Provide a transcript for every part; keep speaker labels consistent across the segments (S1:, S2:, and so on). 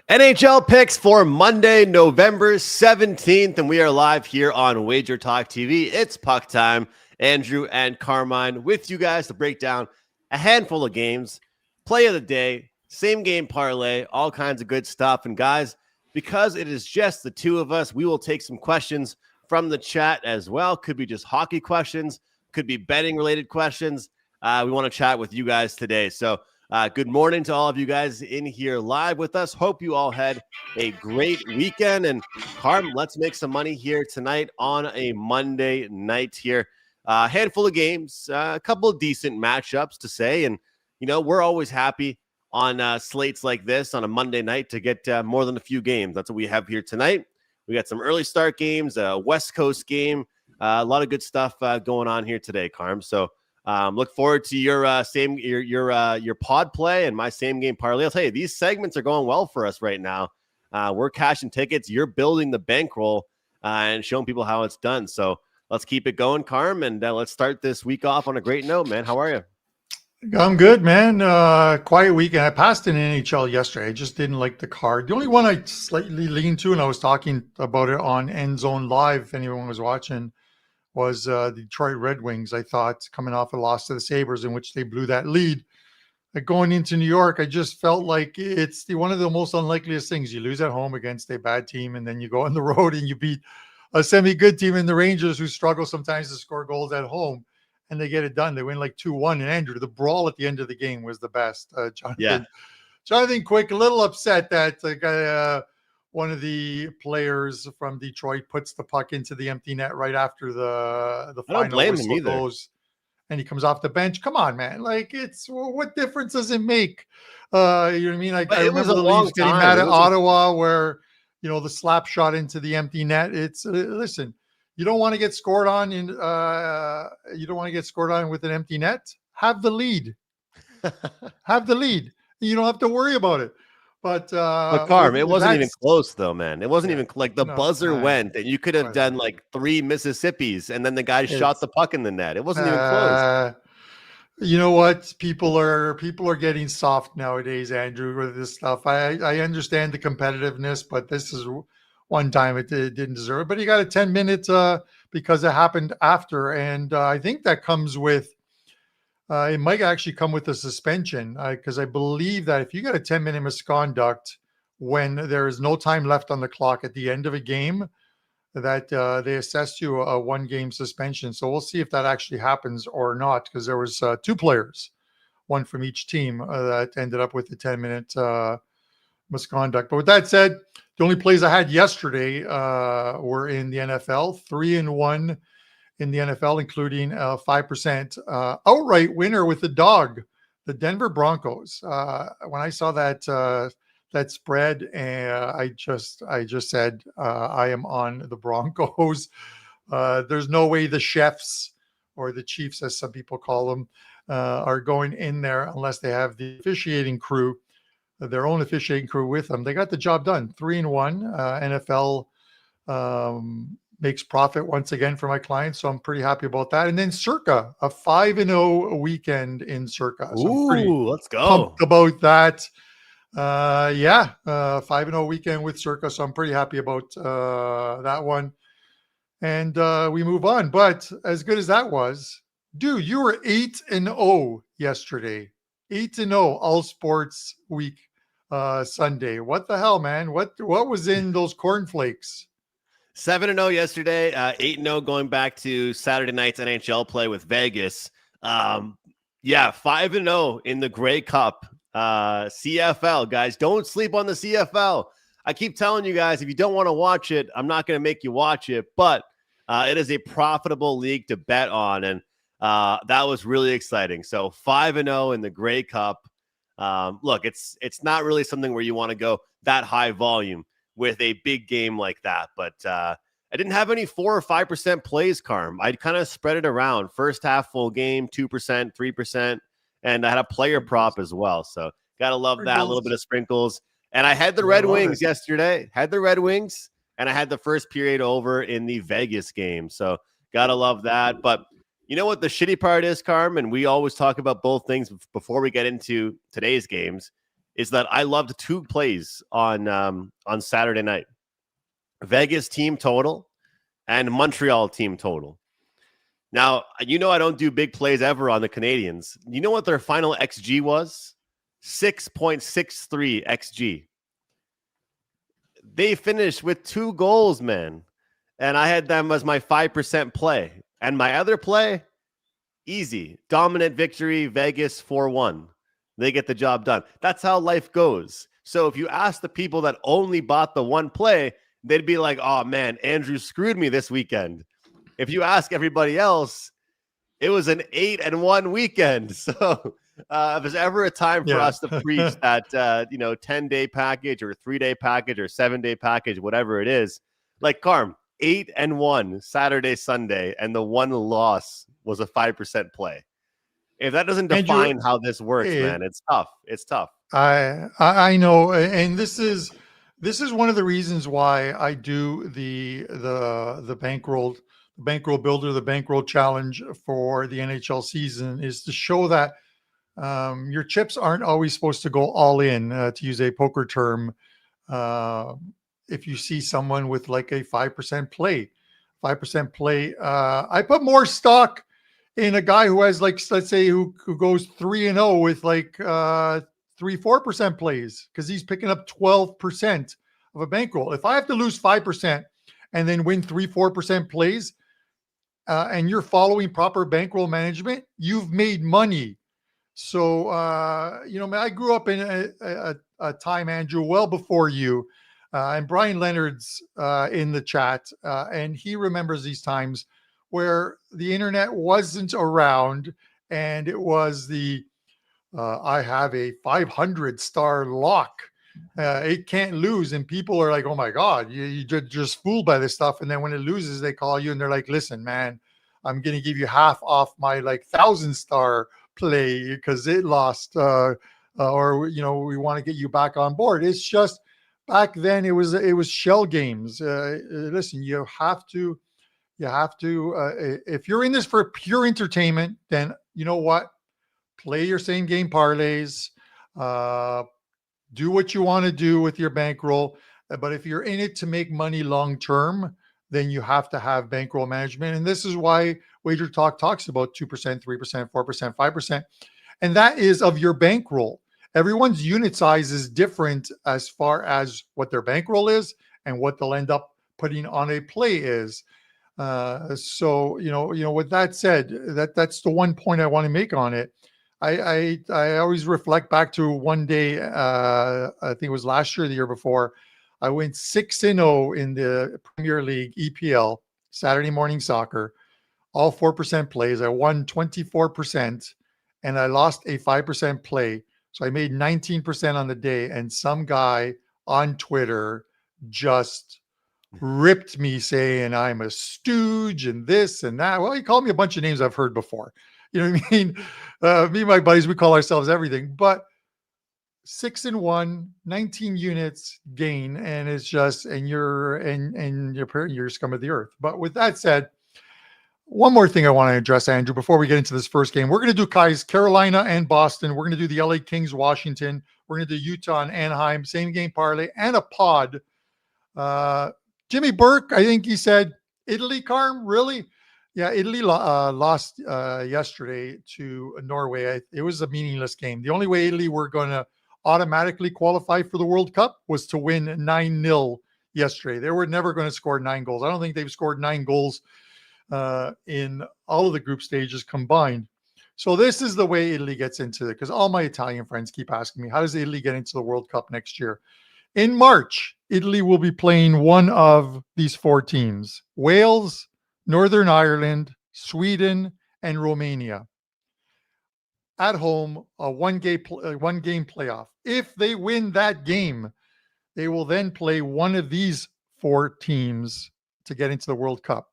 S1: NHL picks for Monday, November 17th, and we are live here on WagerTalk TV. It's puck time. Andrew and Carmine with you guys to break down a handful of games, play of the day, same game parlay, all kinds of good stuff. And guys, because it is just the two of us, we will take some questions from the chat as well. Could be just hockey questions, could be betting related questions. We want to chat with you guys today. So good morning to all of you guys in here live with us. Hope you all had a great weekend. And Carm, let's make some money here tonight on a Monday night here. A handful of games, a couple of decent matchups to say. And, you know, we're always happy on slates like this on a Monday night to get more than a few games. That's what we have here tonight. We got some early start games, a West Coast game, a lot of good stuff going on here today, Carm. So look forward to your pod play and my same game parlay. I'll tell you, these segments are going well for us right now. We're cashing tickets. You're building the bankroll and showing people how it's done. So let's keep it going, Carm, and let's start this week off on a great note, man. How are you?
S2: I'm good, man. Quiet weekend. I passed an NHL yesterday. I just didn't like the card. The only one I slightly leaned to, and I was talking about it on End Zone Live, if anyone was watching, was the Detroit Red Wings. I thought coming off a loss to the Sabres in which they blew that lead. Going into New York, I just felt like it's one of the most unlikeliest things. You lose at home against a bad team, and then you go on the road and you beat a semi-good team in the Rangers who struggle sometimes to score goals at home, and they get it done. They win like 2-1. And Andrew, the brawl at the end of the game was the best. Jonathan Quick, a little upset that one of the players from Detroit puts the puck into the empty net right after the final whistle goes, and he comes off the bench. Come on, man! Like, what difference does it make? You know what I mean? I remember the Leafs getting mad at Ottawa where the slap shot into the empty net. It's listen, you don't want to get scored on with an empty net. Have the lead. Have the lead. You don't have to worry about it. But
S1: Carm, it wasn't even close, though, man. It wasn't even like the buzzer went, and you could have done like 3 Mississippis, and then the guy shot the puck in the net. It wasn't even close.
S2: You know what? People are getting soft nowadays, Andrew, with this stuff. I understand the competitiveness, but this is one time it didn't deserve it. But you got a 10-minute because it happened after, and I think that comes with. It might actually come with a suspension because I believe that if you got a 10-minute misconduct when there is no time left on the clock at the end of a game, that they assess you a 1-game suspension. So we'll see if that actually happens or not, because there was 2 players, one from each team, that ended up with the 10-minute misconduct. But with that said, the only plays I had yesterday were in the NFL, 3-1 in the NFL, including a 5% outright winner with the dog, the Denver Broncos. When I saw that spread, I just said I am on the Broncos. There's no way the chefs, or the Chiefs, as some people call them, are going in there unless they have the officiating crew, their own officiating crew with them. They got the job done. 3-1. NFL makes profit once again for my clients, so I'm pretty happy about that. And then Circa, a 5-0 weekend in Circa. So
S1: let's go.
S2: Pumped about that. 5-0 weekend with Circa, so I'm pretty happy about that one. And we move on. But as good as that was, dude, you were 8-0 yesterday. 8-0 all sports week Sunday. What the hell, man? What was in those cornflakes?
S1: 7-0 yesterday, 8-0 going back to Saturday night's NHL play with Vegas. 5-0 in the Grey Cup. CFL, guys, don't sleep on the CFL. I keep telling you guys, if you don't want to watch it, I'm not going to make you watch it, but it is a profitable league to bet on, and that was really exciting. So 5-0 in the Grey Cup. Look, it's not really something where you want to go that high volume with a big game like that, but I didn't have any 4 or 5% plays, Carm. I kind of spread it around. First half full game, 2%, 3%, and I had a player prop as well. So gotta love that. A little bit of sprinkles. And I had the Red Wings yesterday. Had the Red Wings, and I had the first period over in the Vegas game. So gotta love that. But you know what the shitty part is, Carm? And we always talk about both things before we get into today's games. is that I loved two plays on Saturday night. Vegas team total and Montreal team total. Now, I don't do big plays ever on the Canadians. You know what their final XG was? 6.63 XG. They finished with 2 goals, man. And I had them as my 5% play. And my other play, easy. Dominant victory, Vegas 4-1. They get the job done. That's how life goes. So if you ask the people that only bought the one play, they'd be like, oh, man, Andrew screwed me this weekend. If you ask everybody else, it was an 8-1 weekend. So if there's ever a time for us to preach that, 10-day package or 3-day package or 7-day package, whatever it is, like Carm, 8-1 Saturday, Sunday, and the one loss was a 5% play. If that doesn't define how this works, man, it's tough. It's tough.
S2: I know, and this is one of the reasons why I do the bankroll builder, the bankroll challenge for the NHL season, is to show that your chips aren't always supposed to go all in, to use a poker term. If you see someone with like a 5% play, I put more stock in a guy who has, like, let's say who goes 3-0 with like 3-4% plays, because he's picking up 12% of a bankroll. If I have to lose 5% and then win 3-4% plays, and you're following proper bankroll management, you've made money. So I grew up in a time, Andrew, well before you. And Brian Leonard's in the chat, and he remembers these times where the internet wasn't around, and it was I have a 500-star lock. It can't lose. And people are like, oh my God, you just fooled by this stuff. And then when it loses, they call you and they're like, listen, man, I'm going to give you half off my 1,000-star play because it lost, or we want to get you back on board. It's just, back then it was shell games. Listen, you have to, if you're in this for pure entertainment, then you know what? Play your same game parlays, do what you want to do with your bankroll. But if you're in it to make money long-term, then you have to have bankroll management. And this is why WagerTalk talks about 2%, 3%, 4%, 5%. And that is of your bankroll. Everyone's unit size is different as far as what their bankroll is and what they'll end up putting on a play is. So with that said, that's the one point I want to make on it. I always reflect back to one day, I think it was last year, the year before, I went 6-0 in the Premier League EPL, Saturday morning soccer, all 4% plays. I won 24% and I lost a 5% play. So I made 19% on the day, and some guy on Twitter just ripped me saying I'm a stooge and this and that. Well, he called me a bunch of names I've heard before. You know what I mean? Me and my buddies, we call ourselves everything, but 6-1, 19 units gain, and it's just, and you're scum of the earth. But with that said, one more thing I want to address, Andrew, before we get into this first game. We're going to do Carolina and Boston. We're going to do the LA Kings, Washington. We're going to do Utah and Anaheim, same game parlay, and a pod. Jimmy Burke, I think he said Italy, Carm, really? Yeah, Italy lost yesterday to Norway. It was a meaningless game. The only way Italy were going to automatically qualify for the World Cup was to win 9-0 yesterday. They were never going to score 9 goals. I don't think they've scored 9 goals in all of the group stages combined. So this is the way Italy gets into it, because all my Italian friends keep asking me, how does Italy get into the World Cup next year? In March, Italy will be playing one of these 4 teams: Wales, Northern Ireland, Sweden, and Romania. At home, a one-game playoff. If they win that game, they will then play one of these 4 teams to get into the World Cup: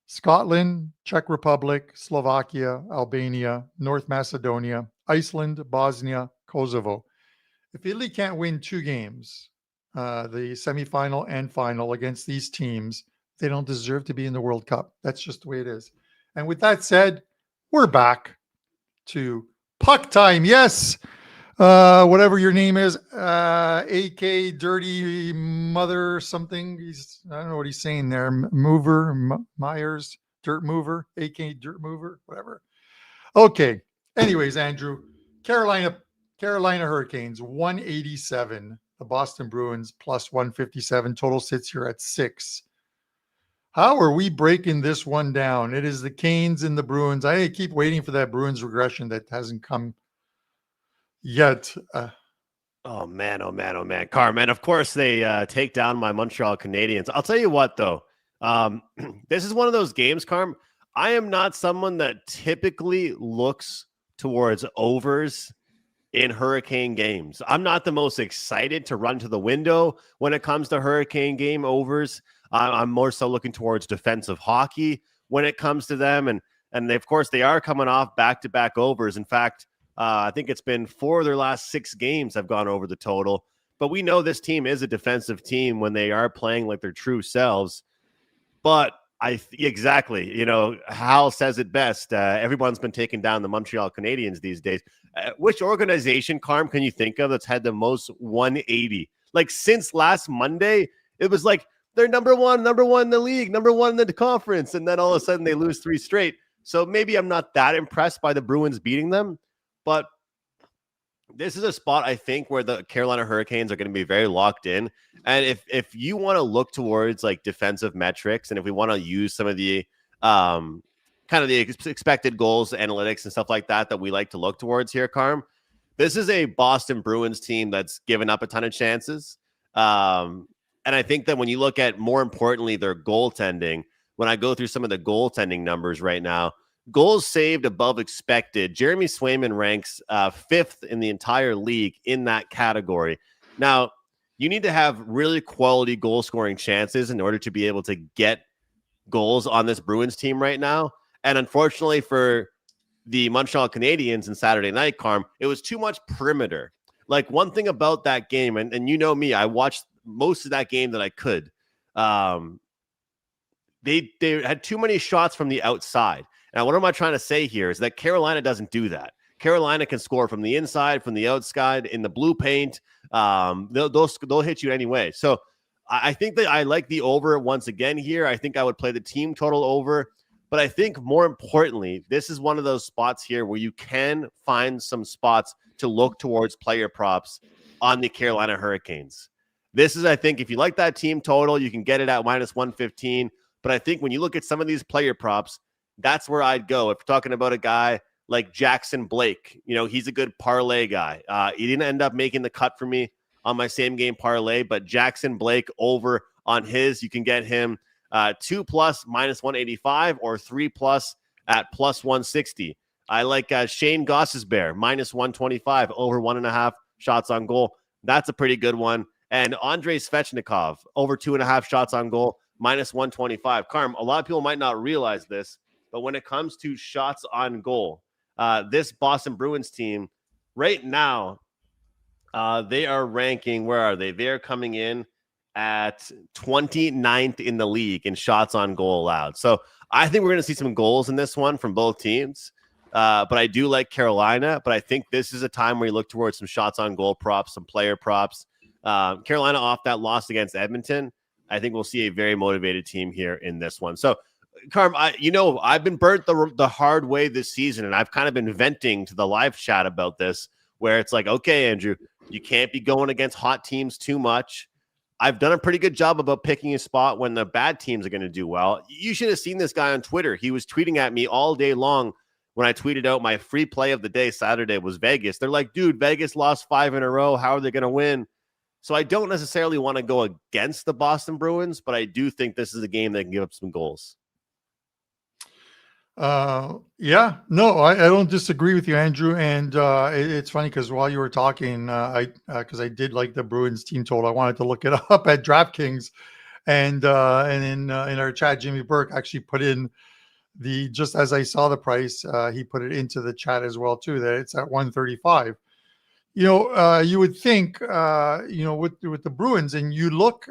S2: Scotland, Czech Republic, Slovakia, Albania, North Macedonia, Iceland, Bosnia, Kosovo. If Italy can't win 2 games, the semifinal and final against these teams, they don't deserve to be in the World Cup. That's just the way it is. And with that said, we're back to puck time. Yes, Whatever your name is, AK Dirty Mother something. I don't know what he's saying there. Myers, Dirt Mover, AK Dirt Mover, whatever. Okay. Anyways, Andrew, Carolina Hurricanes 187. The Boston Bruins plus 157. Total sits here at 6. How are we breaking this one down? It is the Canes and the Bruins. I keep waiting for that Bruins regression that hasn't come yet.
S1: Oh man, oh man, oh man. Carmen, of course they take down my Montreal Canadiens. I'll tell you what though. This is one of those games, Carm. I am not someone that typically looks towards overs in Hurricane games. I'm not the most excited to run to the window when it comes to Hurricane game overs. I'm more so looking towards defensive hockey when it comes to them. And of course, they are coming off back-to-back overs. In fact, I think it's been 4 of their last 6 games have gone over the total. But we know this team is a defensive team when they are playing like their true selves. But exactly, you know, Hal says it best. Everyone's been taking down the Montreal Canadiens these days. Which organization, Carm, can you think of that's had the most 180? Like since last Monday, it was like they're number one in the league, number 1 in the conference, and then all of a sudden they lose 3 straight. So maybe I'm not that impressed by the Bruins beating them, but this is a spot I think where the Carolina Hurricanes are going to be very locked in. And if you want to look towards like defensive metrics, and if we want to use some of the kind of the expected goals analytics and stuff like that we like to look towards here, Carm, this is a Boston Bruins team that's given up a ton of chances. And I think that when you look at, more importantly, their goaltending, when I go through some of the goaltending numbers right now, goals saved above expected, Jeremy Swayman ranks 5th in the entire league in that category. Now, you need to have really quality goal scoring chances in order to be able to get goals on this Bruins team right now. And unfortunately for the Montreal Canadiens in Saturday night, Carm, it was too much perimeter. Like one thing about that game, and you know me, I watched most of that game that I could. They had too many shots from the outside. Now, what am I trying to say here is that Carolina doesn't do that. Carolina can score from the inside, from the outside, in the blue paint. They'll hit you anyway. So I think that I like the over once again here. I think I would play the team total over. But I think more importantly, this is one of those spots here where you can find some spots to look towards player props on the Carolina Hurricanes. This is, I think, if you like that team total, you can get it at minus 115. But I think when you look at some of these player props, that's where I'd go. If you're talking about a guy like Jackson Blake, you know, he's a good parlay guy. He didn't end up making the cut for me on my same game parlay, but Jackson Blake over on his, you can get him 2+ minus 185 or 3+ at plus 160. I like Shane Gostisbehere minus 125 over 1.5 shots on goal. That's a pretty good one. And Andrei Svechnikov over 2.5 shots on goal minus 125. Carm, a lot of people might not realize this, but when it comes to shots on goal, this Boston Bruins team right now, they are ranking, where are they? They're coming in at 29th in the league in shots on goal allowed. So I think we're going to see some goals in this one from both teams. But I do like Carolina, but I think this is a time where you look towards some shots on goal props, some player props. Carolina off that loss against Edmonton, I think we'll see a very motivated team here in this one. So, Carm, I've been burnt the hard way this season, and I've kind of been venting to the live chat about this, where it's like, okay, Andrew, you can't be going against hot teams too much. I've done a pretty good job about picking a spot when the bad teams are going to do well. You should have seen this guy on Twitter. He was tweeting at me all day long when I tweeted out my free play of the day Saturday was Vegas. They're like, dude, Vegas lost 5 in a row. How are they going to win? So I don't necessarily want to go against the Boston Bruins, but I do think this is a game that can give up some goals.
S2: Yeah, no, I don't disagree with you, Andrew. And it's funny because while you were talking, because I did like the Bruins team total, I wanted to look it up at DraftKings, and in our chat, Jimmy Burke actually put in just as I saw the price, he put it into the chat as well too, that it's at 135. You would think, with the Bruins, and you look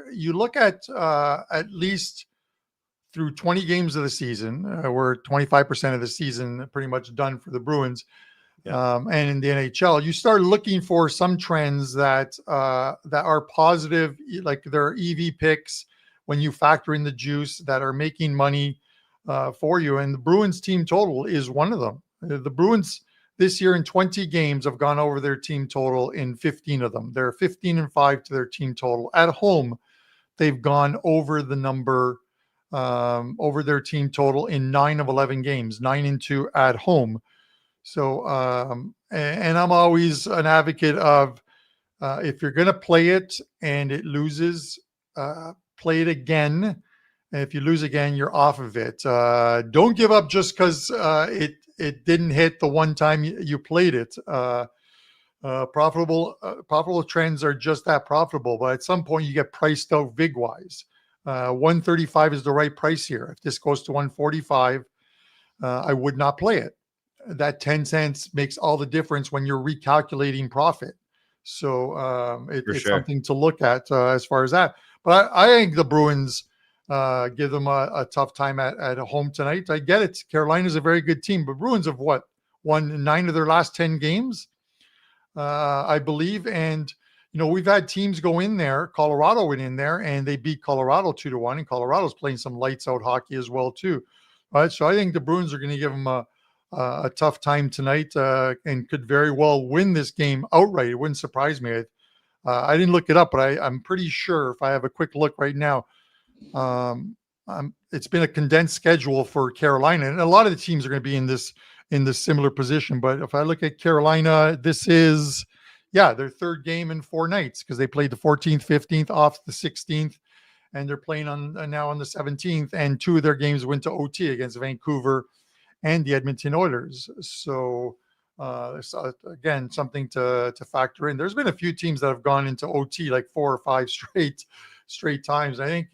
S2: at least through 20 games of the season, where 25% of the season pretty much done for the Bruins. and in the NHL, you start looking for some trends that are positive, like there are EV picks when you factor in the juice that are making money for you. And the Bruins team total is one of them. The Bruins this year in 20 games have gone over their team total in 15 of them. They're 15-5 to their team total. At home, they've gone over the number, over their team total in 9 of 11 games, 9-2 at home. So, and I'm always an advocate of if you're going to play it and it loses, play it again. And if you lose again, you're off of it. Don't give up just because it didn't hit the one time you played it. Profitable trends are just that profitable, but at some point you get priced out vig wise. 135 is the right price here. If this goes to 145, I would not play it. That 10 cents makes all the difference when you're recalculating profit. So it's something to look at as far as that. But I think the Bruins give them a tough time at home tonight. I get it. Carolina's a very good team, but Bruins have won 9 of their last 10 games, I believe. And, we've had teams go in there. Colorado went in there and they beat Colorado 2-1, and Colorado's playing some lights out hockey as well too. All right. So I think the Bruins are going to give them a tough time tonight and could very well win this game outright. It wouldn't surprise me. I didn't look it up, but I'm pretty sure if I have a quick look right now, it's been a condensed schedule for Carolina, and a lot of the teams are going to be in this similar position. But if I look at Carolina, this is their third game in 4 nights, because they played the 14th, 15th, off the 16th, and they're playing now on the 17th. And 2 of their games went to OT against Vancouver and the Edmonton Oilers. So again, something to factor in. There's been a few teams that have gone into OT like 4 or 5 straight times. I think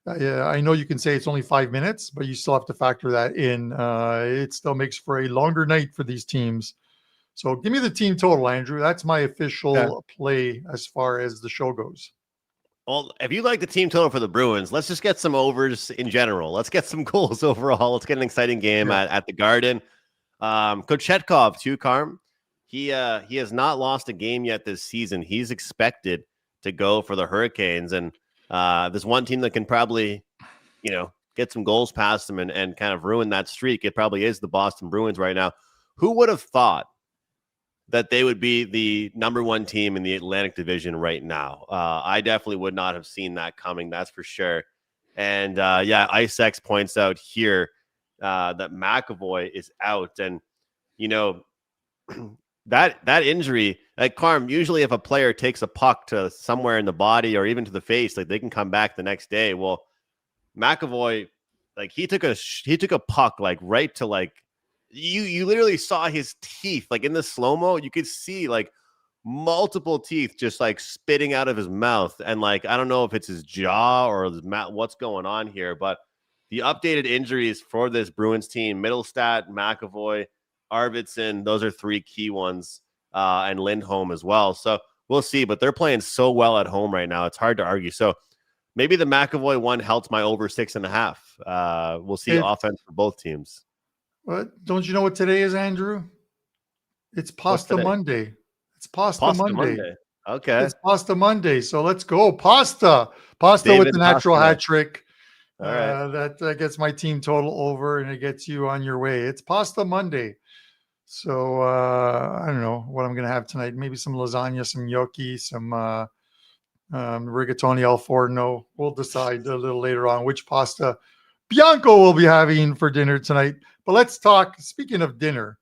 S2: I know you can say it's only 5 minutes, but you still have to factor that in. It still makes for a longer night for these teams. So give me the team total, Andrew. That's my official play as far as the show goes.
S1: Well, if you like the team total for the Bruins, let's just get some overs in general. Let's get some goals overall. Let's get an exciting game at the Garden. Kochetkov too, Carm. He has not lost a game yet this season. He's expected to go for the Hurricanes, and there's one team that can probably, get some goals past them and kind of ruin that streak. It probably is the Boston Bruins right now. Who would have thought that they would be the number 1 team in the Atlantic Division right now? I definitely would not have seen that coming. That's for sure. And IceX points out here that McAvoy is out, and that injury, like Carm, usually if a player takes a puck to somewhere in the body or even to the face, like they can come back the next day. Well, McAvoy, like he took a puck like right to like you literally saw his teeth like in the slow-mo. You could see like multiple teeth just like spitting out of his mouth, and like I don't know if it's his jaw or what's going on here, but the updated injuries for this Bruins team: Middlestat, McAvoy, Arvidsson, those are 3 key ones, and Lindholm as well. So we'll see, but they're playing so well at home right now. It's hard to argue. So maybe the McAvoy one helped my over 6.5. We'll see offense for both teams.
S2: But don't you know what today is, Andrew? It's Pasta Monday. It's Pasta Monday.
S1: Okay.
S2: It's Pasta Monday. So let's go. Pasta
S1: David
S2: with the natural hat trick.
S1: All right.
S2: That gets my team total over, and it gets you on your way. It's Pasta Monday. So I don't know what I'm going to have tonight. Maybe some lasagna, some gnocchi, some rigatoni al forno. We'll decide a little later on which pasta Bianco will be having for dinner tonight. But let's talk, speaking of dinner,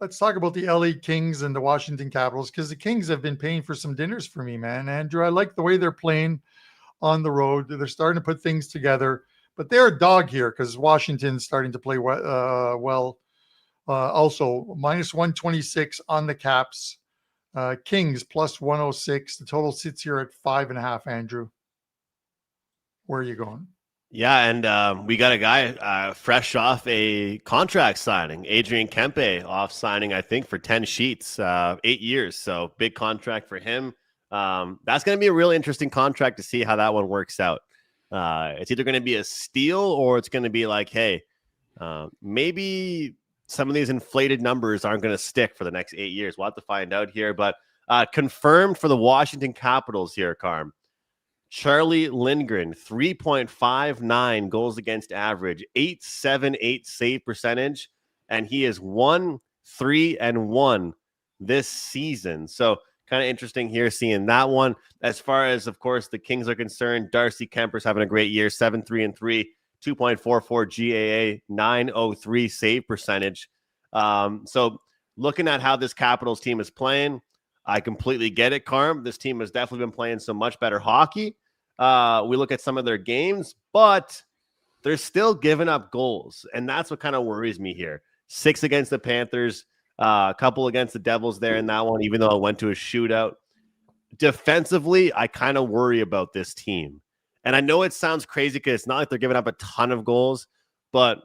S2: let's talk about the LA Kings and the Washington Capitals, because the Kings have been paying for some dinners for me, man. Andrew, I like the way they're playing on the road. They're starting to put things together, but they're a dog here because Washington's starting to play well. Also, minus 126 on the Caps. Kings plus 106. The total sits here at 5.5, Andrew. Where are you going?
S1: Yeah, and we got a guy fresh off a contract signing, Adrian Kempe, off signing, I think, for 10 sheets, 8 years. So big contract for him. That's going to be a really interesting contract to see how that one works out. It's either going to be a steal or it's going to be like, hey, maybe some of these inflated numbers aren't going to stick for the next 8 years. We'll have to find out here. But confirmed for the Washington Capitals here, Carm. Charlie Lindgren, 3.59 goals against average, 8.78 save percentage, and he is 1-3-1 this season. So kind of interesting here seeing that one. As far as, of course, the Kings are concerned, Darcy Kemper's having a great year, 7-3-3, 2.44 GAA, 903 save percentage. So looking at how this Capitals team is playing, I completely get it, Carm. This team has definitely been playing some much better hockey. We look at some of their games, but they're still giving up goals. And that's what kind of worries me here. 6 against the Panthers, a couple against the Devils there in that one, even though it went to a shootout. Defensively, I kind of worry about this team. And I know it sounds crazy because it's not like they're giving up a ton of goals, but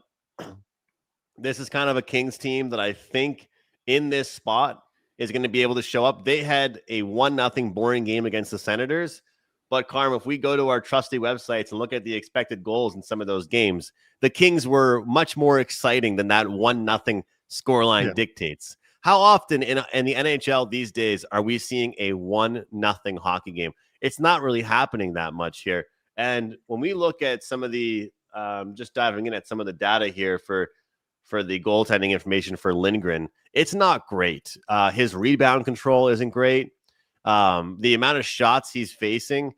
S1: this is kind of a Kings team that I think in this spot is going to be able to show up. They had a 1-0 boring game against the Senators. But, Carm, if we go to our trusty websites and look at the expected goals in some of those games, the Kings were much more exciting than that 1-0 scoreline dictates. How often in the NHL these days are we seeing a 1-0 hockey game? It's not really happening that much here. And when we look at some of the, just diving in at some of the data here for the goaltending information for Lindgren, it's not great. His rebound control isn't great. The amount of shots he's facing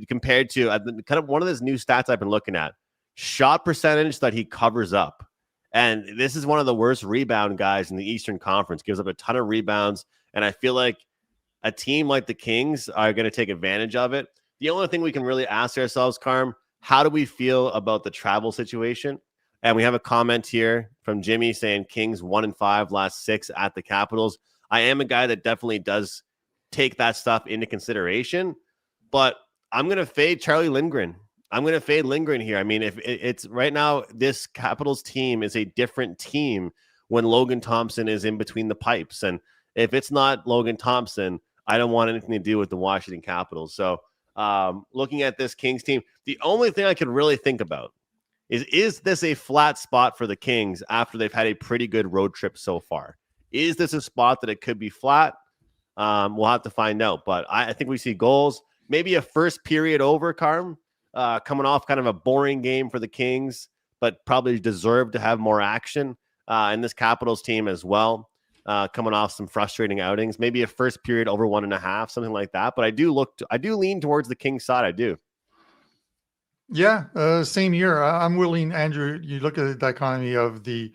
S1: compared to kind of one of those new stats I've been looking at, shot percentage that he covers up. And this is one of the worst rebound guys in the Eastern Conference, gives up a ton of rebounds. And I feel like a team like the Kings are going to take advantage of it. The only thing we can really ask ourselves, Carm, how do we feel about the travel situation? And we have a comment here from Jimmy saying Kings 1-5 last 6 at the Capitals. I am a guy that definitely does take that stuff into consideration, but I'm going to fade Charlie Lindgren. I'm going to fade Lindgren here. I mean, if it's right now, this Capitals team is a different team when Logan Thompson is in between the pipes. And if it's not Logan Thompson, I don't want anything to do with the Washington Capitals. So looking at this Kings team, the only thing I could really think about is this a flat spot for the Kings after they've had a pretty good road trip so far? Is this a spot that it could be flat? We'll have to find out. But I think we see goals, maybe a first period over, Carm, coming off kind of a boring game for the Kings, but probably deserve to have more action in this Capitals team as well, coming off some frustrating outings. Maybe a first period over 1.5, something like that. But I do lean towards the Kings side. I do.
S2: Yeah, same here. I'm willing, Andrew. You look at the dichotomy of the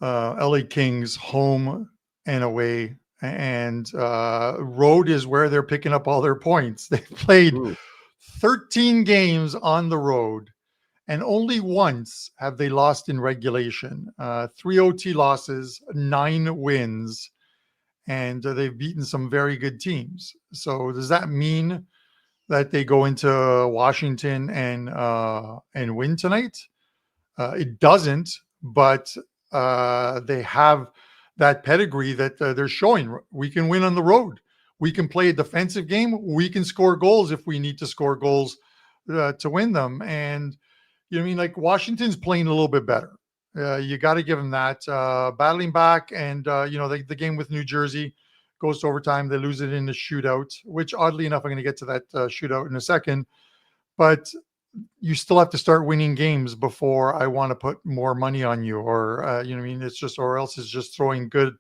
S2: LA Kings home and away, and road is where they're picking up all their points. They've played 13 games on the road, and only once have they lost in regulation. 3 OT losses, 9 wins, and they've beaten some very good teams. So does that mean that they go into Washington and win tonight? It doesn't, but they have that pedigree that they're showing. We can win on the road. We can play a defensive game. We can score goals if we need to score goals to win them. And you know, I mean, like Washington's playing a little bit better. You got to give them that. Battling back, and the game with New Jersey goes to overtime. They lose it in the shootout, which oddly enough, I'm going to get to that shootout in a second. But you still have to start winning games before I want to put more money on you, or it's just, or else it's just throwing good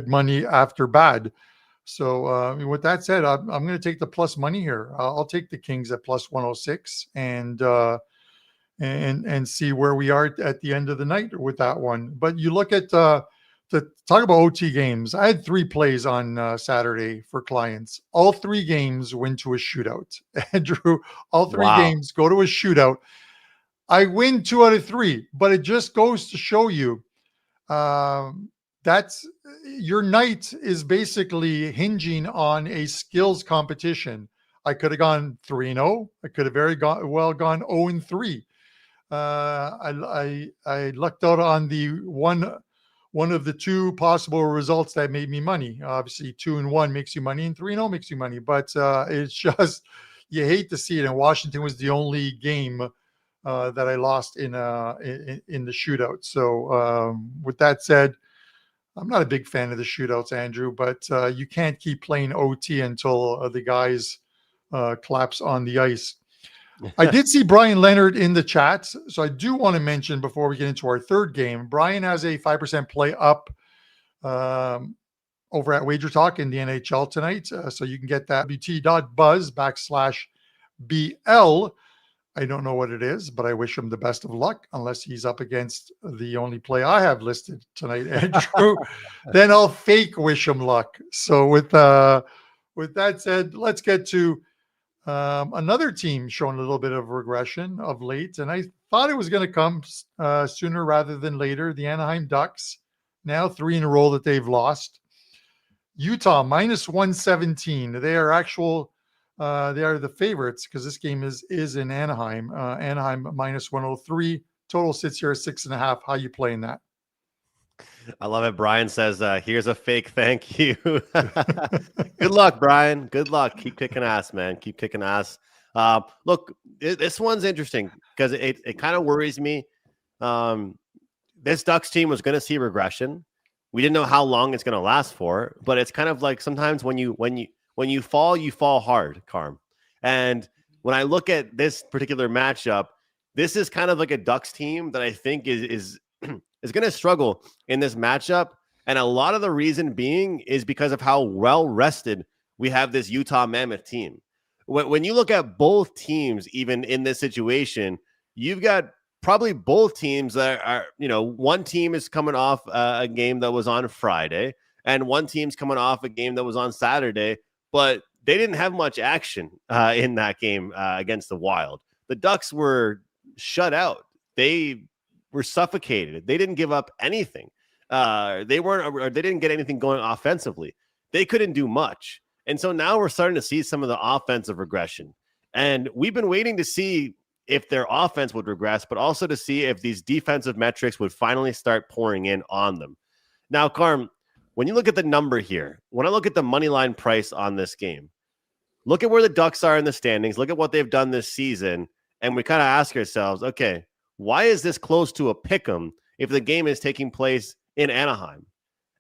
S2: money after bad. So with that said, I'm going to take the plus money here. I'll take the Kings at plus 106 and see where we are at the end of the night with that one. But you look at to talk about OT games. I had 3 plays on Saturday for clients. All 3 games went to a shootout. Andrew, all 3 games go to a shootout. I win 2 out of 3, but it just goes to show you that's your night is basically hinging on a skills competition. I could have gone 3-0. I could have well gone 0-3. I lucked out on the one of the 2 possible results that made me money. Obviously, 2-1 makes you money, and 3-0 makes you money. But it's just, you hate to see it. And Washington was the only game that I lost in the shootout. So with that said, I'm not a big fan of the shootouts, Andrew, but you can't keep playing OT until the guys collapse on the ice. I did see Brian Leonard in the chat, so I do want to mention before we get into our third game, Brian has a 5% play up over at WagerTalk in the NHL tonight. So you can get that wt.buzz/BL. I don't know what it is, but I wish him the best of luck, unless he's up against the only play I have listed tonight, Andrew. Then I'll fake wish him luck. So with that said, let's get to another team showing a little bit of regression of late. And I thought it was going to come sooner rather than later. The Anaheim Ducks, now 3 in a row that they've lost. Utah minus 117. They are the favorites because this game is in Anaheim. Anaheim minus 103. Total sits here at 6.5. How you playing that?
S1: I love it. Brian says, here's a fake thank you. Good luck, Brian. Good luck. Keep kicking ass, man. Keep kicking ass. Look, this one's interesting because it kind of worries me. This Ducks team was going to see regression. We didn't know how long it's going to last for, but it's kind of like sometimes when you fall hard, Carm. And when I look at this particular matchup, this is kind of like a Ducks team that I think is going to struggle in this matchup. And a lot of the reason being is because of how well rested we have this Utah Mammoth team. When you look at both teams, even in this situation, you've got probably both teams that are, one team is coming off a game that was on Friday, and one team's coming off a game that was on Saturday, but they didn't have much action in that game against the Wild. The Ducks were shut out. They were suffocated. They didn't give up anything. They didn't get anything going offensively. They couldn't do much. And so now we're starting to see some of the offensive regression. And we've been waiting to see if their offense would regress, but also to see if these defensive metrics would finally start pouring in on them. Now, Carm, when you look at the number here, when I look at the money line price on this game, look at where the Ducks are in the standings, look at what they've done this season, and we kind of ask ourselves, okay, why is this close to a pick'em if the game is taking place in Anaheim?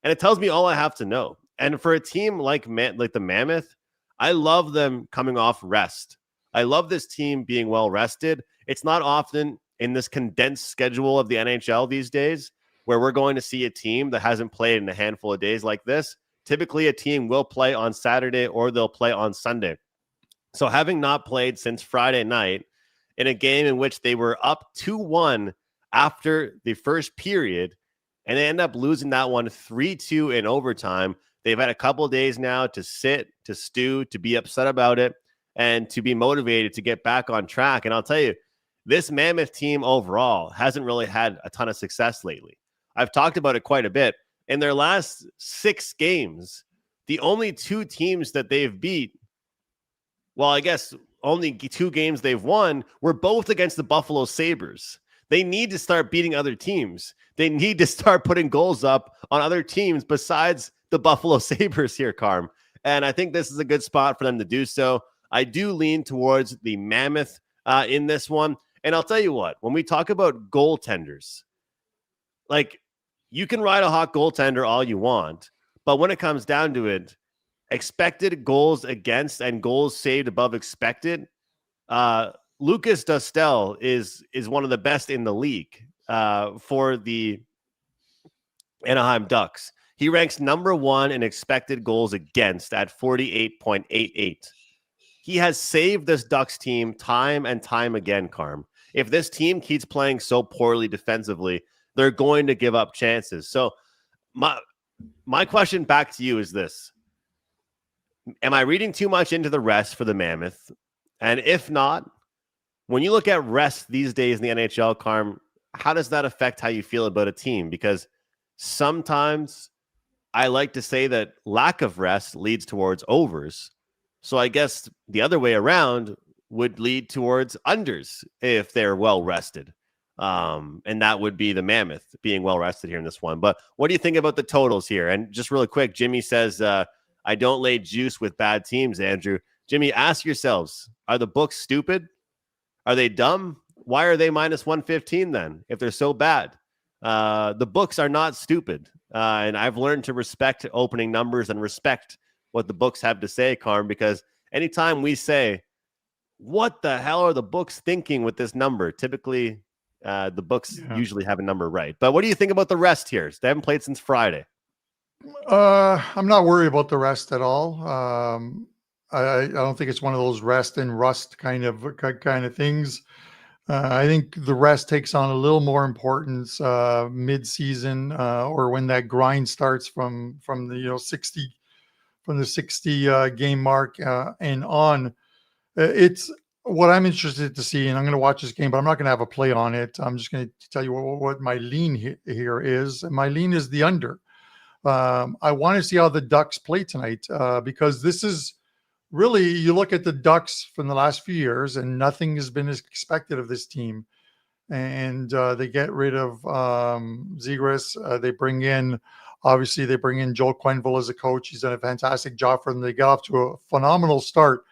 S1: And it tells me all I have to know. And for a team like the Mammoth, I love them coming off rest. I love this team being well rested. It's not often in this condensed schedule of the NHL these days where we're going to see a team that hasn't played in a handful of days like this. Typically, a team will play on Saturday or they'll play on Sunday. So having not played since Friday night in a game in which they were up 2-1 after the first period, and they end up losing that one 3-2 in overtime, they've had a couple of days now to sit, to stew, to be upset about it, and to be motivated to get back on track. And I'll tell you, this Mammoth team overall hasn't really had a ton of success lately. I've talked about it quite a bit. In their last 6 games, the only 2 teams that they've beat, well, I guess only 2 games they've won, were both against the Buffalo Sabres. They need to start beating other teams. They need to start putting goals up on other teams besides the Buffalo Sabres here, Carm. And I think this is a good spot for them to do so. I do lean towards the Mammoth in this one. And I'll tell you what, when we talk about goaltenders, like, you can ride a hot goaltender all you want, but when it comes down to it, expected goals against and goals saved above expected, Lucas Dostal is one of the best in the league for the Anaheim Ducks. He ranks number 1 in expected goals against at 48.88. He has saved this Ducks team time and time again, Carm. If this team keeps playing so poorly defensively, they're going to give up chances. So my question back to you is this. Am I reading too much into the rest for the Mammoth? And if not, when you look at rest these days in the NHL, Carm, how does that affect how you feel about a team? Because sometimes I like to say that lack of rest leads towards overs. So I guess the other way around would lead towards unders if they're well rested. And that would be the Mammoth being well rested here in this one. But what do you think about the totals here? And just really quick, Jimmy says, I don't lay juice with bad teams, Andrew. Jimmy, ask yourselves, are the books stupid? Are they dumb? why are they minus 115 then if they're so bad? The books are not stupid. And I've learned to respect opening numbers and respect what the books have to say, Carm, because anytime we say, what the hell are the books thinking with this number? Typically, the books usually have a number right. But what do you think about the rest here? They haven't played since Friday.
S2: I'm not worried about the rest at all. I don't think it's one of those rest and rust kind of things. I think the rest takes on a little more importance mid-season or when that grind starts from the 60 game mark and on. It's what I'm interested to see, and I'm going to watch this game, but I'm not going to have a play on it. I'm just going to tell you what my lean here is. And my lean is the under. I want to see how the Ducks play tonight because this is really, you look at the Ducks from the last few years and nothing has been as expected of this team. And they get rid of Zegras. They bring in Joel Quenneville as a coach. He's done a fantastic job for them. They got off to a phenomenal start,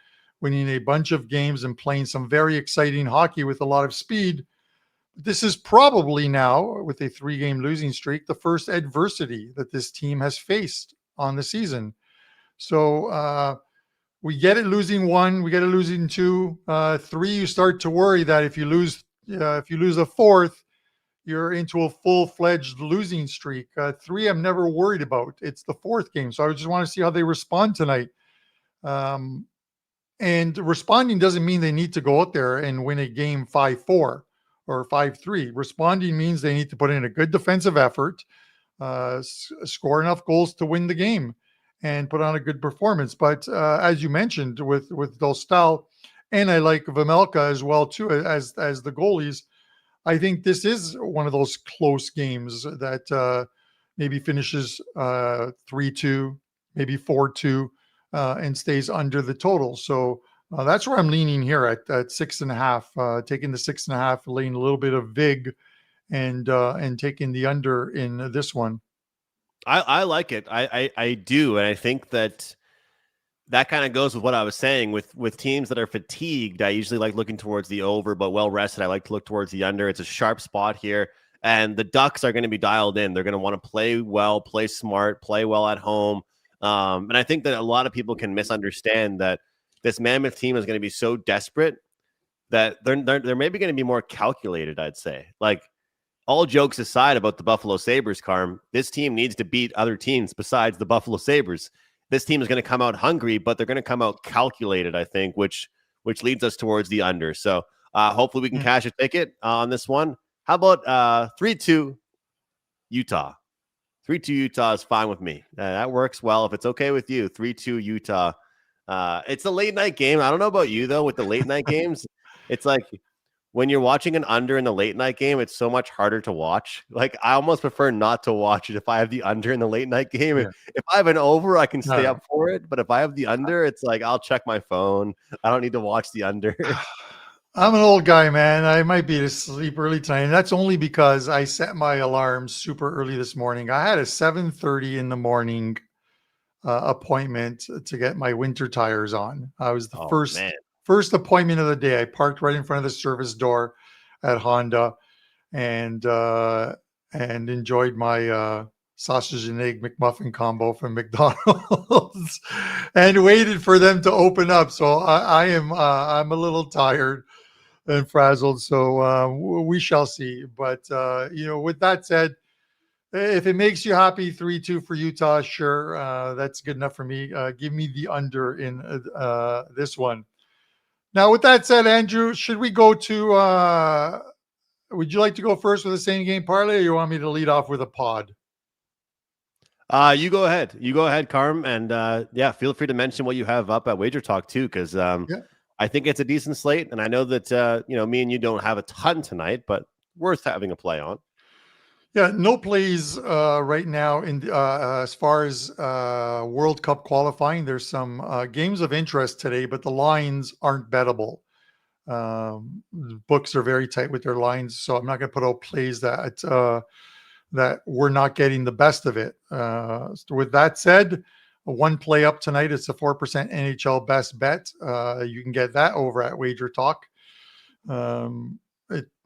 S2: winning a bunch of games and playing some very exciting hockey with a lot of speed. This is probably now, with a 3-game losing streak, the first adversity that this team has faced on the season. So we get it losing 1, we get it losing 2, 3. You start to worry that if you lose a fourth, you're into a full-fledged losing streak. 3, I'm never worried about. It's the 4th game, so I just want to see how they respond tonight. And responding doesn't mean they need to go out there and win a game 5-4 or 5-3. Responding means they need to put in a good defensive effort, score enough goals to win the game, and put on a good performance. But as you mentioned with Dostal, and I like Vejmelka as well too as the goalies, I think this is one of those close games that maybe finishes 3-2, maybe 4-2, and stays under the total. So that's where I'm leaning here at 6.5, taking the 6.5, laying a little bit of vig, and taking the under in this one.
S1: I like it. I do, and I think that kind of goes with what I was saying with teams that are fatigued. I usually like looking towards the over, but well rested, I like to look towards the under. It's a sharp spot here, and the Ducks are going to be dialed in. They're going to want to play well, play smart, play well at home. And I think that a lot of people can misunderstand that this Mammoth team is going to be so desperate that they're maybe going to be more calculated, I'd say. Like, all jokes aside about the Buffalo Sabres, Carm, this team needs to beat other teams besides the Buffalo Sabres. This team is going to come out hungry, but they're going to come out calculated, I think, which leads us towards the under. So hopefully we can cash a ticket on this one. How about 3-2 Utah? 3-2 Utah is fine with me. That works well. If it's okay with you, 3-2 Utah. It's a late night game. I don't know about you, though, with the late night games. It's like when you're watching an under in the late night game, it's so much harder to watch. Like, I almost prefer not to watch it if I have the under in the late night game. Yeah. If I have an over, I can stay up for it. But if I have the under, it's like I'll check my phone. I don't need to watch the under.
S2: I'm an old guy, man. I might be asleep early tonight. And that's only because I set my alarm super early this morning. I had a 7:30 in the morning appointment to get my winter tires on. I was the first appointment of the day. I parked right in front of the service door at Honda and enjoyed my sausage and egg McMuffin combo from McDonald's and waited for them to open up. So I'm a little tired and frazzled. So we shall see. But with that said, if it makes you happy, 3-2 for Utah, sure, that's good enough for me. Give me the under in this one. Now, with that said, Andrew, should we go to? Would you like to go first with the same game parlay, or you want me to lead off with a pod?
S1: You go ahead. You go ahead, Carm, and feel free to mention what you have up at WagerTalk too, because I think it's a decent slate, and I know that me and you don't have a ton tonight, but worth having a play on.
S2: Yeah, no plays right now in as far as World Cup qualifying. There's some games of interest today, but the lines aren't bettable. Books are very tight with their lines, so I'm not going to put out plays that we're not getting the best of it. So with that said, one play up tonight. It's a 4% NHL best bet. You can get that over at WagerTalk.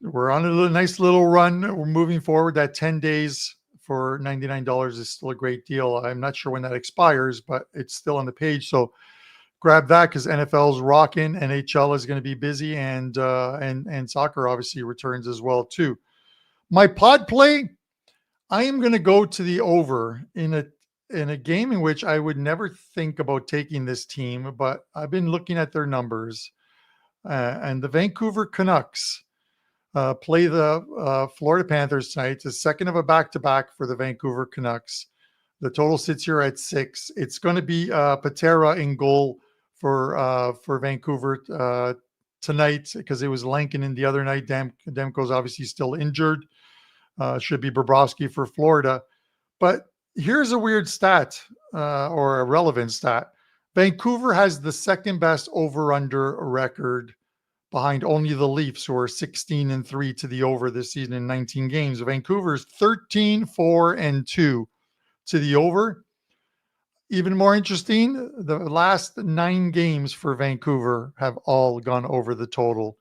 S2: we're on a nice little run. We're moving forward. That 10 days for $99 is still a great deal. I'm not sure when that expires, but it's still on the page. So grab that because NFL's rocking. NHL is going to be busy, and soccer obviously returns as well too. My pod play, I am going to go to the over in a game in which I would never think about taking this team, but I've been looking at their numbers, and the Vancouver Canucks play the Florida Panthers tonight. It's the second of a back-to-back for the Vancouver Canucks. The total sits here at 6. It's going to be Patera in goal for Vancouver tonight because it was Lankinen the other night. Demko's obviously still injured. Should be Bobrovsky for Florida. But here's a weird stat or a relevant stat. Vancouver has the second best over-under record behind only the Leafs, who are 16-3 to the over this season in 19 games. Vancouver's 13-4-2 to the over. Even more interesting, the last 9 games for Vancouver have all gone over the total.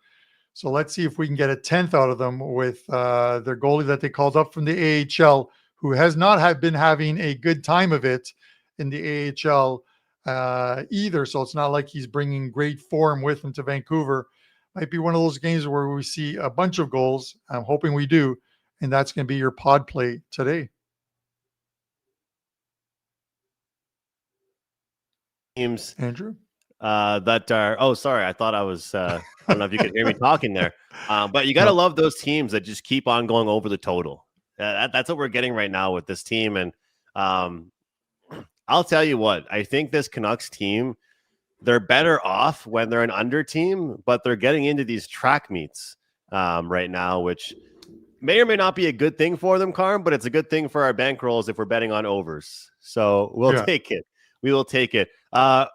S2: So let's see if we can get a 10th out of them with their goalie that they called up from the AHL, who has not been having a good time of it in the AHL either. So it's not like he's bringing great form with him to Vancouver. Might be one of those games where we see a bunch of goals. I'm hoping we do. And that's going to be your pod play today.
S1: Teams,
S2: Andrew?
S1: That are, sorry. I thought I was, I don't know if you could hear me talking there. But you got to love those teams that just keep on going over the total. That's what we're getting right now with this team. And I'll tell you what, I think this Canucks team, they're better off when they're an under team, but they're getting into these track meets right now, which may or may not be a good thing for them, Carm, but it's a good thing for our bankrolls if we're betting on overs. So we'll take it. We will take it. Carm,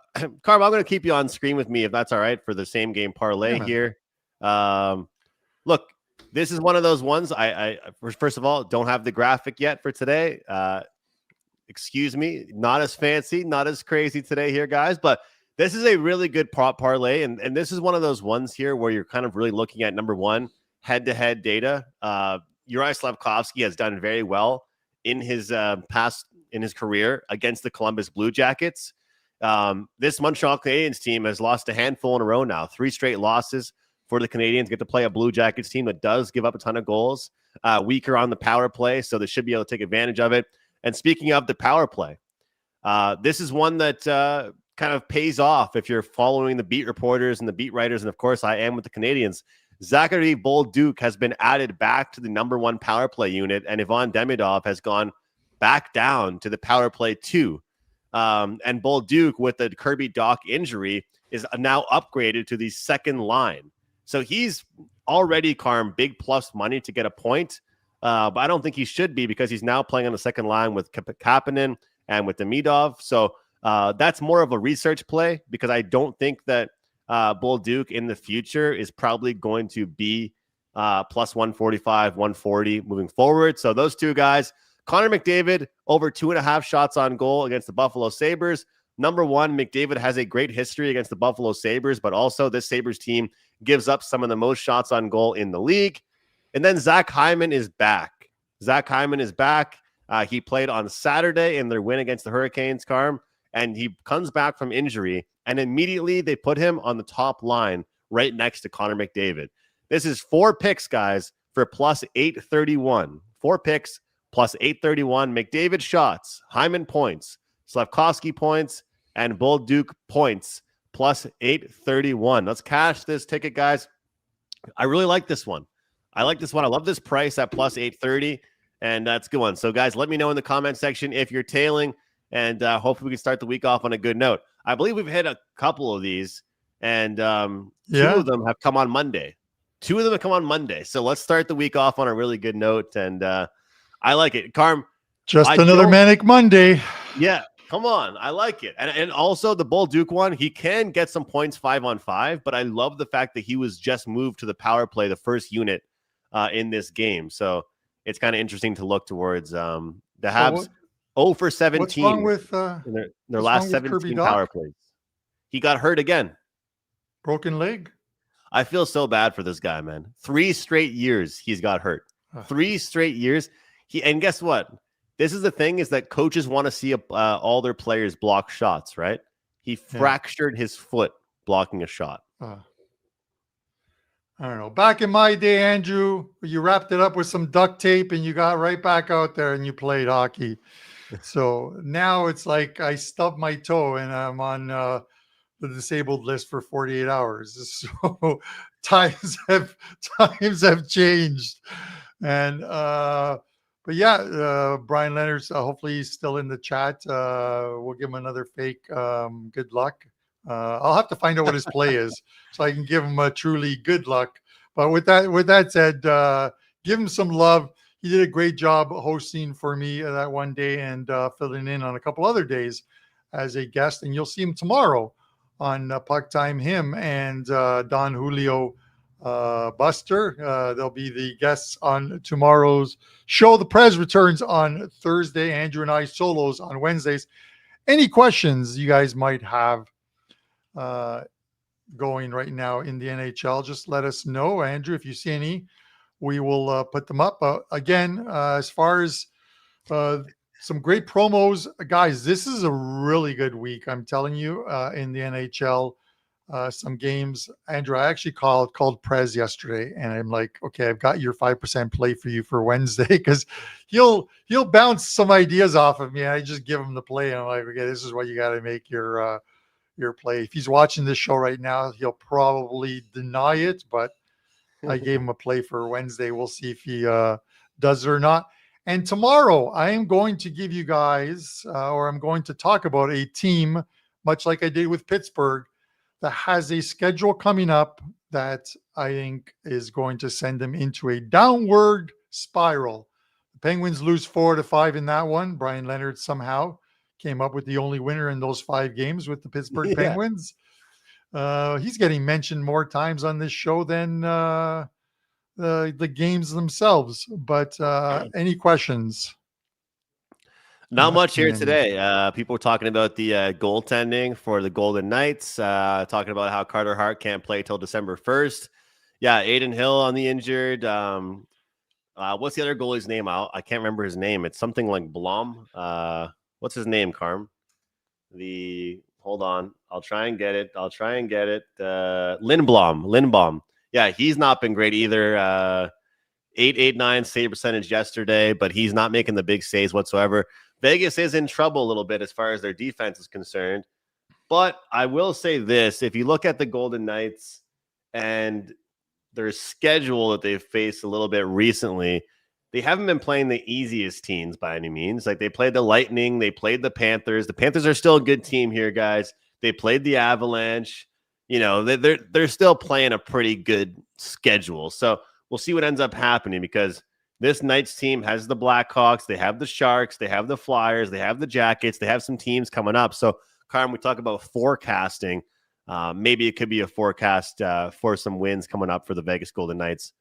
S1: I'm going to keep you on screen with me if that's all right for the same game parlay here. Look, this is one of those ones. I first of all, don't have the graphic yet for today. Excuse me, not as fancy, not as crazy today here, guys, but this is a really good prop parlay, and this is one of those ones here where you're kind of really looking at, number one, head-to-head data. Uri Slafkovsky has done very well in his in his career against the Columbus Blue Jackets. This Montreal Canadiens team has lost a handful in a row now. 3 straight losses for the Canadiens. Get to play a Blue Jackets team that does give up a ton of goals. Weaker on the power play, so they should be able to take advantage of it. And speaking of the power play, this is one that kind of pays off if you're following the beat reporters and the beat writers. And of course, I am with the Canadiens. Zachary Bolduc has been added back to the number 1 power play unit, and Ivan Demidov has gone back down to the power play 2. And Bolduc, with the Kirby Dach injury, is now upgraded to the second line. So he's already, Carm, big plus money to get a point. But I don't think he should be because he's now playing on the second line with Kapanen and with Demidov. So that's more of a research play because I don't think that Bolduc in the future is probably going to be plus 145, 140 moving forward. So those two guys, Connor McDavid, over 2.5 shots on goal against the Buffalo Sabres. Number one, McDavid has a great history against the Buffalo Sabres, but also this Sabres team gives up some of the most shots on goal in the league. And then Zach Hyman is back. Zach Hyman is back. He played on Saturday in their win against the Hurricanes, Carm, and he comes back from injury, and immediately they put him on the top line right next to Connor McDavid. This is 4 picks, guys, for plus 831. 4 picks plus 831. McDavid shots, Hyman points, Slafkovsky points, and Bolduc points plus 831. Let's cash this ticket, guys. I really like this one. I like this one. I love this price at plus 830, and that's a good one. So, guys, let me know in the comment section if you're tailing, and hopefully we can start the week off on a good note. I believe we've hit a couple of these, and 2 of them have come on Monday. 2 of them have come on Monday. So let's start the week off on a really good note, and I like it. Carm.
S2: Just another Manic Monday.
S1: Yeah, come on. I like it. And also the Bolduc one, he can get some points 5-on-5, but I love the fact that he was just moved to the power play, the first unit in this game. So it's kind of interesting to look towards the Habs 0 for 17
S2: what's wrong with,
S1: in their last 17 power plays. He got hurt again.
S2: Broken leg?
S1: I feel so bad for this guy, man. 3 straight years he's got hurt. 3 straight years. And guess what? This is the thing, is that coaches want to see all their players block shots, right? He fractured his foot blocking a shot.
S2: I don't know. Back in my day, Andrew, you wrapped it up with some duct tape and you got right back out there and you played hockey. So now it's like I stubbed my toe and I'm on the disabled list for 48 hours. So times have changed. And but yeah, Brian Leonard's hopefully he's still in the chat. We'll give him another fake good luck. I'll have to find out what his play is so I can give him a truly good luck. But with that said, give him some love. He did a great job hosting for me that one day and filling in on a couple other days as a guest. And you'll see him tomorrow on PuckTime. Him and Don Julio Buster. They'll be the guests on tomorrow's show. The Prez returns on Thursday. Andrew and I solos on Wednesdays. Any questions you guys might have going right now in the NHL, just let us know. Andrew, if you see any, we will put them up. Again, as far as some great promos, guys, this is a really good week. I'm telling you, in the NHL, some games. Andrew, I actually called Prez yesterday, and I'm like, okay, I've got your 5% play for you for Wednesday, because he'll bounce some ideas off of me. And I just give him the play, and I'm like, okay, this is what you got to make your play. If he's watching this show right now, he'll probably deny it, but I gave him a play for Wednesday. We'll see if he does it or not. And tomorrow I am going to give you guys, or I'm going to talk about a team, much like I did with Pittsburgh, that has a schedule coming up that I think is going to send them into a downward spiral. The Penguins lose 4-5 in that one. Brian Leonard somehow came up with the only winner in those 5 games with the Pittsburgh Penguins. He's getting mentioned more times on this show than the games themselves. But any questions?
S1: Not much here today. People were talking about the goaltending for the Golden Knights, talking about how Carter Hart can't play till December 1st. Yeah, Aiden Hill on the injured. What's the other goalie's name? I can't remember his name. It's something like Blom. What's his name, Carm? Hold on. I'll try and get it. Lindblom. Yeah, he's not been great either. 889 save percentage yesterday, but he's not making the big saves whatsoever. Vegas is in trouble a little bit as far as their defense is concerned. But I will say this. If you look at the Golden Knights and their schedule that they've faced a little bit recently, they haven't been playing the easiest teams by any means. Like, they played the Lightning, they played the Panthers. The Panthers are still a good team here, guys. They played the Avalanche. You know, they're still playing a pretty good schedule. So we'll see what ends up happening, because this Knights team has the Blackhawks, they have the Sharks, they have the Flyers, they have the Jackets, they have some teams coming up. So, Carm, we talk about forecasting. Maybe it could be a forecast for some wins coming up for the Vegas Golden Knights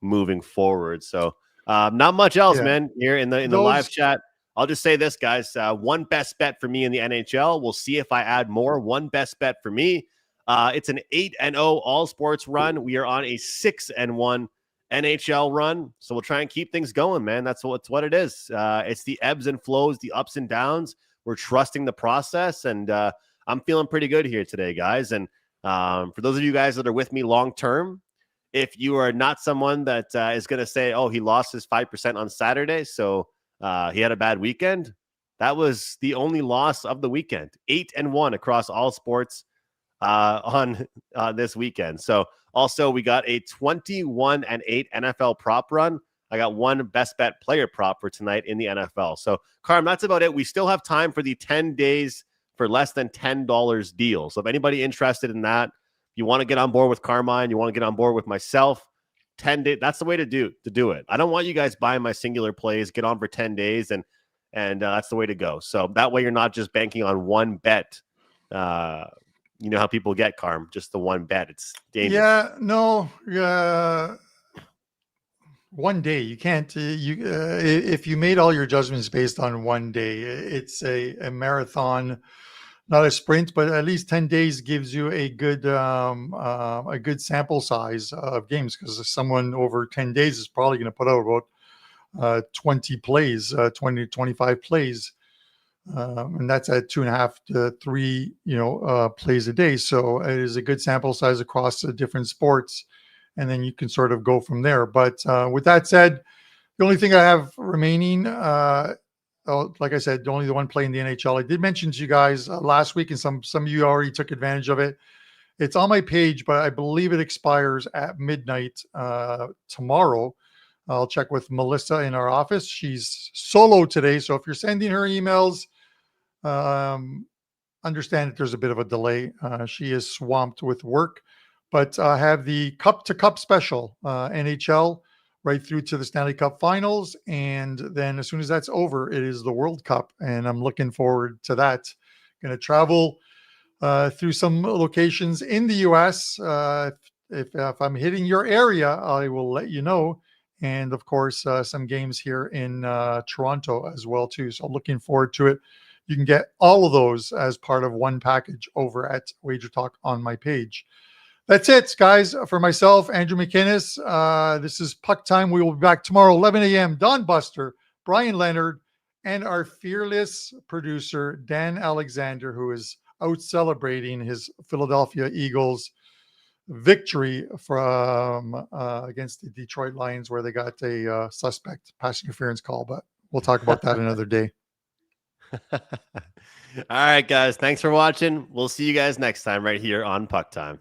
S1: moving forward. So, not much else, man, here in the live chat. I'll just say this, guys. One best bet for me in the NHL. We'll see if I add more. One best bet for me. It's an 8-0 all sports run. We are on a 6-1 NHL run. So we'll try and keep things going, man. That's what it is. It's the ebbs and flows, the ups and downs. We're trusting the process, and I'm feeling pretty good here today, guys. And for those of you guys that are with me long term, if you are not someone that is going to say, oh, he lost his 5% on Saturday, so he had a bad weekend, that was the only loss of the weekend. 8-1 across all sports on this weekend. So also we got a 21-8 NFL prop run. I got one best bet player prop for tonight in the NFL. So, Carm, that's about it. We still have time for the 10 days for less than $10 deal. So if anybody interested in that, you want to get on board with Carmine, you want to get on board with myself, 10 days, that's the way to do it. I don't want you guys buying my singular plays, get on for 10 days, and that's the way to go. So that way you're not just banking on one bet. You know how people get, Carm, just the one bet. It's dangerous.
S2: Yeah, no, one day you can't. If you made all your judgments based on one day, it's a marathon, not a sprint, but at least 10 days gives you a good sample size of games, because someone over 10 days is probably going to put out about 20 plays, 20 to 25 plays. And that's at 2.5 to 3, plays a day. So it is a good sample size across the different sports. And then you can sort of go from there. But with that said, the only thing I have remaining, like I said, only the one play in the NHL. I did mention to you guys last week, and some of you already took advantage of it. It's on my page, but I believe it expires at midnight tomorrow. I'll check with Melissa in our office. She's solo today, so if you're sending her emails, understand that there's a bit of a delay. She is swamped with work, but I have the Cup to Cup special, NHL, right through to the Stanley Cup Finals. And then as soon as that's over, it is the World Cup. And I'm looking forward to that. Going to travel through some locations in the U.S. If I'm hitting your area, I will let you know. And of course, some games here in Toronto as well, too. So looking forward to it. You can get all of those as part of one package over at WagerTalk on my page. That's it, guys. For myself, Andrew McInnis, this is Puck Time. We will be back tomorrow, 11 a.m. Don Buster, Brian Leonard, and our fearless producer, Dan Alexander, who is out celebrating his Philadelphia Eagles victory from against the Detroit Lions, where they got a suspect pass interference call. But we'll talk about that another day.
S1: All right, guys. Thanks for watching. We'll see you guys next time right here on Puck Time.